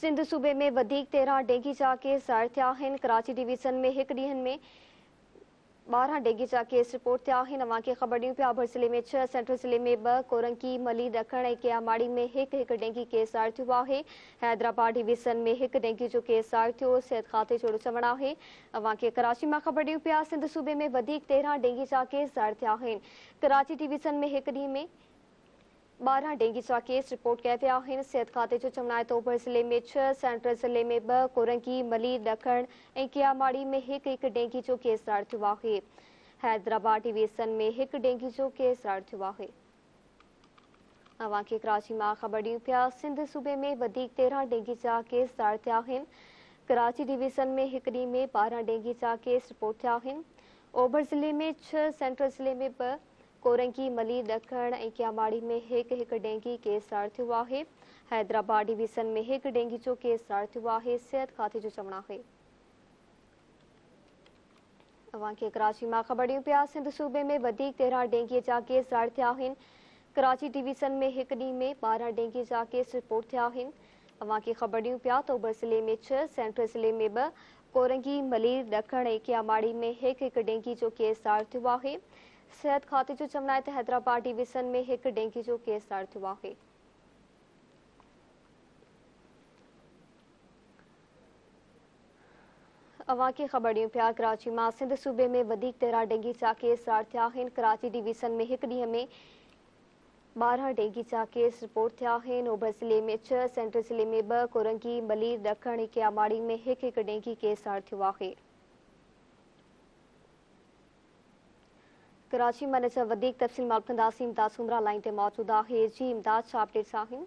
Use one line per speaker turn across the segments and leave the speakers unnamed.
सिंध सूबे में वधीक 13 डेंगी जा केस ज़ाहिर थिया आहिनि। कराची डिवीज़न में हिकु ॾींहनि में 12 डेंगी जा केस रिपोर्ट थिया आहिनि। अव्हां खे ख़बर ॾियूं पिया, भर ज़िले में 6, सेंट्रल ज़िले में 2, कोरंकी, मली, ॾखण ऐं कियामाड़ी में हिकु डेंगी केस ज़ाहिर थियो आहे। हैदराबाद डिवीज़न में हिकु डेंगी जो केस ज़ाहिर थियो। सिहत खाते जो चवणु आहे। अव्हां खे कराची मां ख़बर ॾियूं पिया, सिंध सूबे में वधीक 13 डेंगी जा केस ज़ाहिर थिया आहिनि। कराची डिवीज़न में हिकु ॾींहं में 12 डेंगी जा केस रिपोर्ट कया विया आहिनि। सिहत खाते जो चवणु आहे त ओभर ज़िले में 6, सेंट्रल ज़िले में 2, कोरंकी, मली, ॾखण ऐं कियामाड़ी में हिकु डेंगी जो केस ज़ाहिर थियो आहे। हैदराबाद डिवीज़न में हिकु डेंगी जो केस ज़ाहिर थियो आहे। अव्हां खे कराची मां ख़बर ॾियूं पिया, सिंध सूबे में वधीक 13 डेंगी जा केस ज़ाहिर थिया आहिनि। कराची डिवीज़न में हिकु ॾींहं में 12 डेंगी जा केस रिपोर्ट थिया आहिनि। ओभर ज़िले में 6, सेंट्रल ज़िले में 2, कोरंकी, मली, ॾखण ऐं कियामाड़ी में हिकु डेंगी केस ज़ाहिर थियो आहे। हैदराबाद डिवीज़न में हिकु डेंगी जो केस ज़ाहिर थियो आहे। सिहत खाते जो चवणु आहे। अव्हां खे कराची मां ख़बर ॾियूं पिया, सिंध सूबे में वधीक 13 डेंगी जा केस ज़ाहिर थिया आहिनि। कराची डिवीज़न में हिकु ॾींहं में 12 डेंगी जा केस रिपोर्ट थिया आहिनि। अव्हां खे ख़बर ॾियूं पिया त ओभर ज़िले में 6, सेंट्रल ज़िले में 2, कोरंकी, मली, ॾखण ऐं कियामाड़ी में हिकु डेंगी जो केस ज़ाहिर थियो आहे। सिहत खाते जो चवणु आहे त हैदराबाद डिवीज़न में हिकु डेंगी जो केस ज़ाहिर थियो आहे। अव्हां खे ख़बर ॾियूं पिया, कराची मां सिंध सूबे में वधीक 13 डेंगी जा केस ज़ाहिर थिया आहिनि। कराची डिवीज़न में हिकु ॾींहं में 12 डेंगी जा केस रिपोर्ट थिया आहिनि। ओभर ज़िले में 6, सेंट्रल ज़िले में 2, कोरंकी, मली, ॾखण ऐं कियामाड़ी में हिकु डेंगी केस ज़ाहिर थियो आहे। कराची मां इन जा वधीक तफ़सील मालूम कंदासीं। इमदाद सुमरा लाइन ते मौजूदु आहे। जी इमदाद, छा अपडेट्स आहिनि?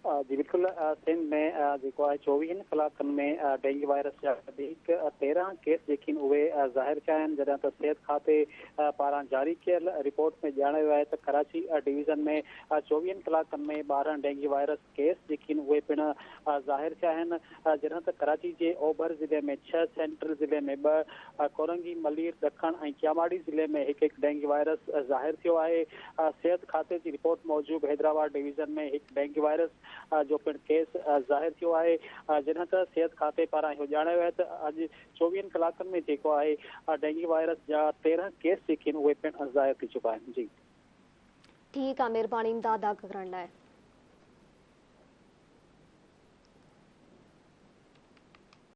जी बिल्कुलु, सिंध में जेको आहे 24 कलाकनि में डेंगू वायरस जा वधीक 13 केस जेके आहिनि उहे ज़ाहिर थिया आहिनि। जॾहिं त सिहत खाते पारां जारी कयल रिपोर्ट में ॼाणायो वियो आहे त कराची डिवीज़न में 24 कलाकनि में 12 डेंगू वायरस केस जेके आहिनि उहे पिणु ज़ाहिर थिया आहिनि। जॾहिं त कराची जे ओभर ज़िले में 6, सेंट्रल ज़िले में 2, कोरंगी, मलीर, ॾखण ऐं कियामाड़ी ज़िले में हिकु डेंगू वायरस ज़ाहिर थियो आहे। सिहत खाते जी रिपोर्ट मूजिबि हैदराबाद डिवीज़न में हिकु डेंगू वायरस जो पिणु केस ज़ाहिर थियो आहे। जॾहिं त सिहत खाते पारां इहो ॼाणायो आहे त अॼु 24 कलाकनि में जेको आहे डेंगू वायरस जा 13 केस जेके आहिनि उहे पिणु ज़ाहिर थी चुका आहिनि। जी
ठीकु आहे, महिरबानी इमदाद करण लाइ।